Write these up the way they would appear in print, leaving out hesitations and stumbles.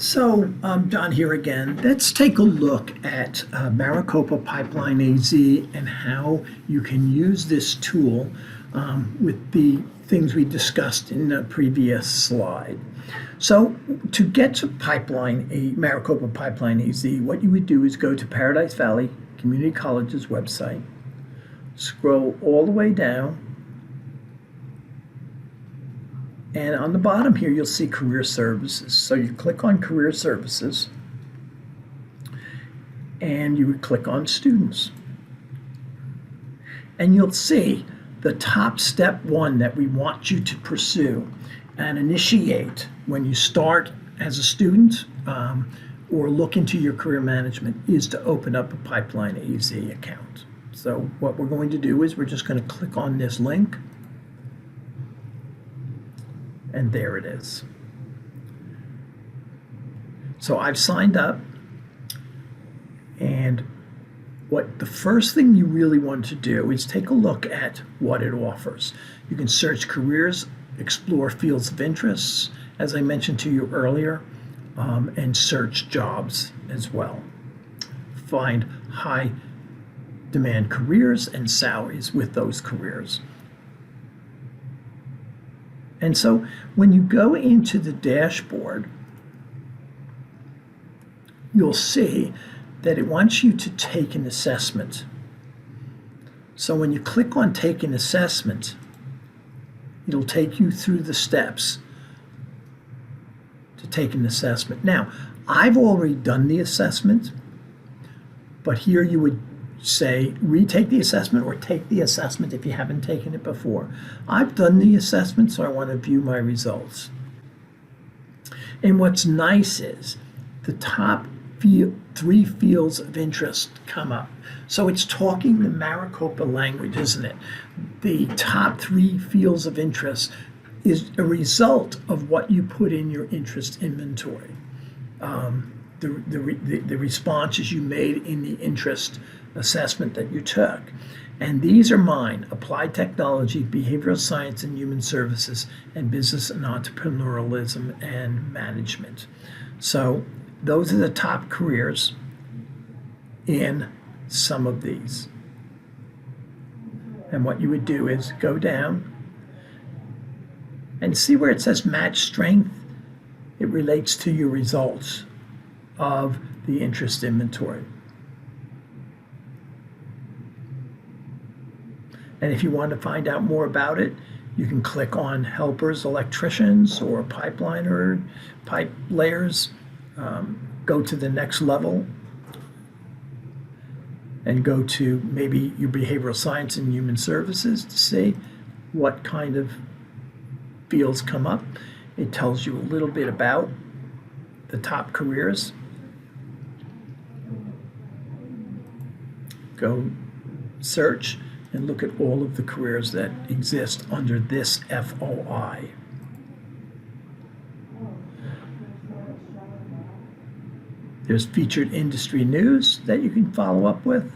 So, Don here again. Let's take a look at Maricopa Pipeline AZ and how you can use this tool with the things we discussed in the previous slide. So, to get to Maricopa Pipeline AZ, what you would do is go to Paradise Valley Community College's website, scroll all the way down, and on the bottom here, you'll see Career Services. So you click on Career Services, and you would click on Students. And you'll see the top step one that we want you to pursue and initiate when you start as a student or look into your career management is to open up a Pipeline AZ account. So what we're going to do is we're just going to click on this link. And there it is. So I've signed up, and what the first thing you really want to do is take a look at what it offers. You can search careers, explore fields of interests, as I mentioned to you earlier, and search jobs as well. Find high demand careers and salaries with those careers. And so when you go into the dashboard, you'll see that it wants you to take an assessment. So when you click on Take an Assessment, it'll take you through the steps to take an assessment. Now, I've already done the assessment, but here you would say retake the assessment or take the assessment if you haven't taken it before. I've done the assessment, so I want to view my results. And what's nice is the top three fields of interest come up. So it's talking the Maricopa language, isn't it? The top three fields of interest is a result of what you put in your interest inventory. The responses you made in the interest assessment that you took. And these are mine: applied technology, behavioral science and human services, and business and entrepreneurialism and management. So those are the top careers in some of these. And what you would do is go down and see where it says match strength. It relates to your results of the interest inventory. And if you want to find out more about it, you can click on helpers, electricians, or pipeliner, pipe layers. Go to the next level and go to maybe your behavioral science and human services to see what kind of fields come up. It tells you a little bit about the top careers. Go search and look at all of the careers that exist under this FOI. There's featured industry news that you can follow up with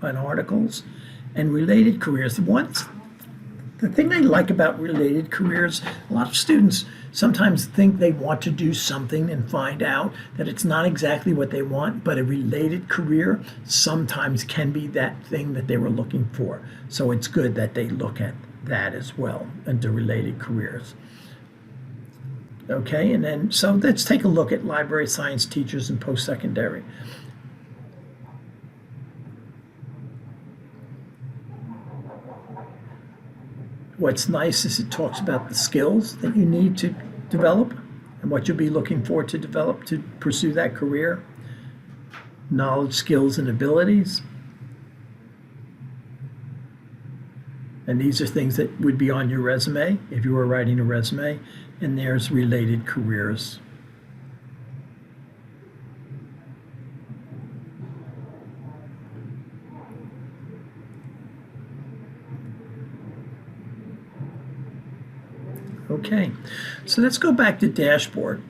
on articles and related careers. The thing I like about related careers, a lot of students sometimes think they want to do something and find out that it's not exactly what they want, but a related career sometimes can be that thing that they were looking for. So it's good that they look at that as well, under related careers. Okay, and then so let's take a look at library science teachers and post-secondary. What's nice is it talks about the skills that you need to develop and what you'll be looking for to develop to pursue that career. Knowledge, skills, and abilities. And these are things that would be on your resume if you were writing a resume. And there's related careers. Okay, so let's go back to dashboard.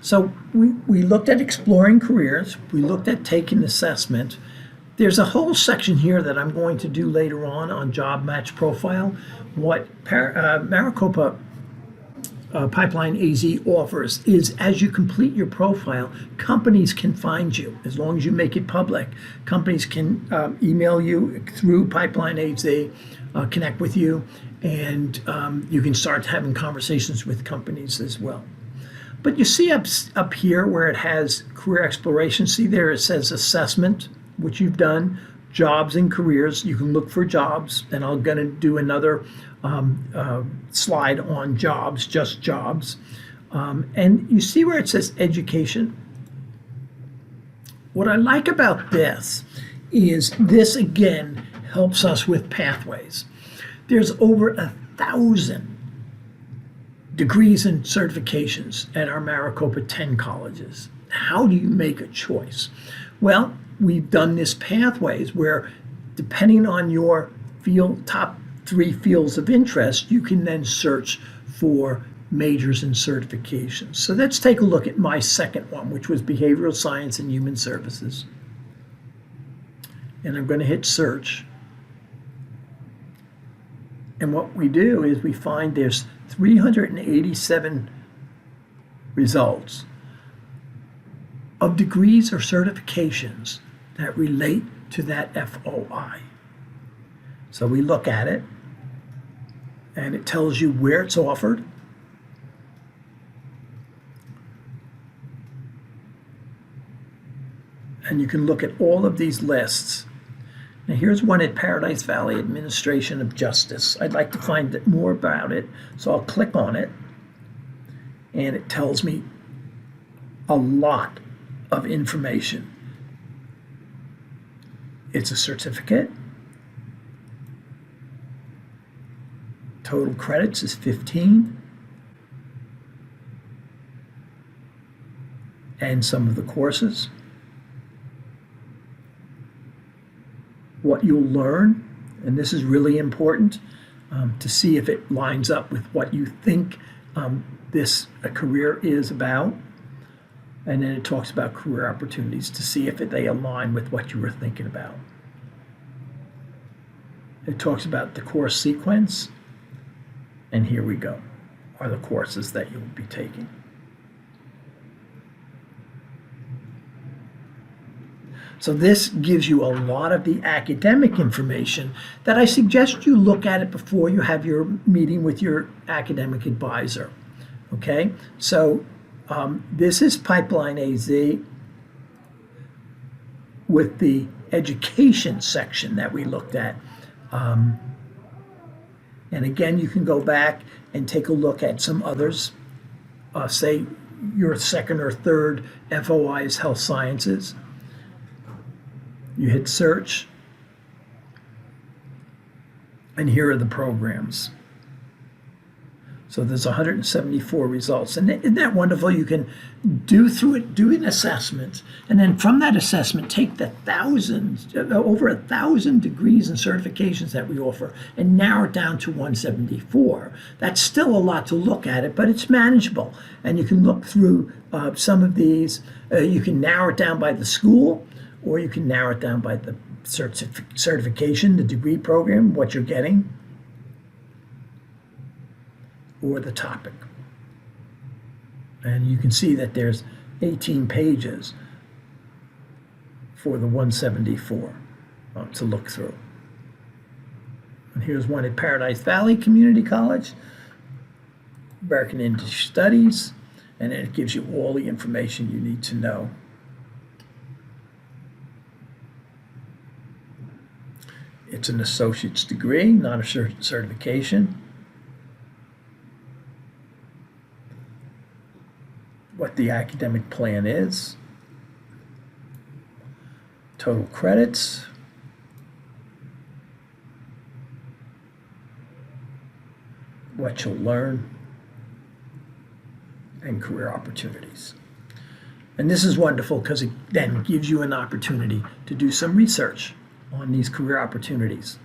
So we looked at exploring careers, we looked at taking assessment. There's a whole section here that I'm going to do later on job match profile. What Maricopa Pipeline AZ offers is as you complete your profile, companies can find you as long as you make it public. Companies can email you through Pipeline AZ, connect with you, and you can start having conversations with companies as well. But you see up here where it has career exploration, see there it says assessment, which you've done, jobs and careers. You can look for jobs, and I'm going to do another slide on jobs, just jobs. And you see where it says education. What I like about this is this again helps us with pathways. There's over 1,000 degrees and certifications at our Maricopa 10 colleges. How do you make a choice? Well, we've done this pathways where depending on your top 3 fields of interest, you can then search for majors and certifications. So let's take a look at my second one, which was behavioral science and human services. And I'm going to hit search. And what we do is we find there's 387 results of degrees or certifications that relate to that FOI. So we look at it, and it tells you where it's offered. And you can look at all of these lists. Now here's one at Paradise Valley Administration of Justice. I'd like to find more about it, so I'll click on it, and it tells me a lot of information. It's a certificate. Total credits is 15. And some of the courses. What you'll learn, and this is really important to see if it lines up with what you think this career is about. And then it talks about career opportunities to see if they align with what you were thinking about. It talks about the course sequence, and here we go, are the courses that you'll be taking. So this gives you a lot of the academic information that I suggest you look at it before you have your meeting with your academic advisor. Okay, so this is Pipeline AZ with the education section that we looked at. And again, you can go back and take a look at some others. Say your second or third FOI is health sciences. You hit search, and here are the programs. So there's 174 results. And isn't that wonderful? You can do an assessment, and then from that assessment, take the over 1,000 degrees and certifications that we offer and narrow it down to 174. That's still a lot to look at it, but it's manageable. And you can look through some of these. You can narrow it down by the school, or you can narrow it down by the certification, the degree program, what you're getting, or the topic. And you can see that there's 18 pages for the 174 to look through. And here's one at Paradise Valley Community College, American English Studies, and it gives you all the information you need to know. It's an associate's degree, not a certification. What the academic plan is. Total credits. What you'll learn. And career opportunities. And this is wonderful because it then gives you an opportunity to do some research on these career opportunities.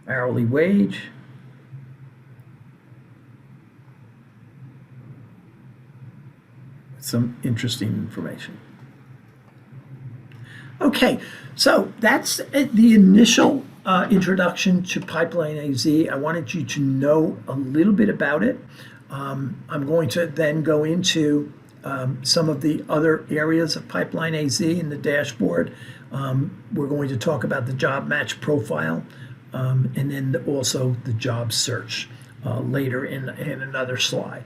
Hourly wage. Some interesting information. Okay, so that's the initial introduction to Pipeline AZ. I wanted you to know a little bit about it. I'm going to then go into some of the other areas of Pipeline AZ in the dashboard. We're going to talk about the job match profile and then also the job search later in another slide.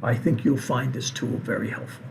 I think you'll find this tool very helpful.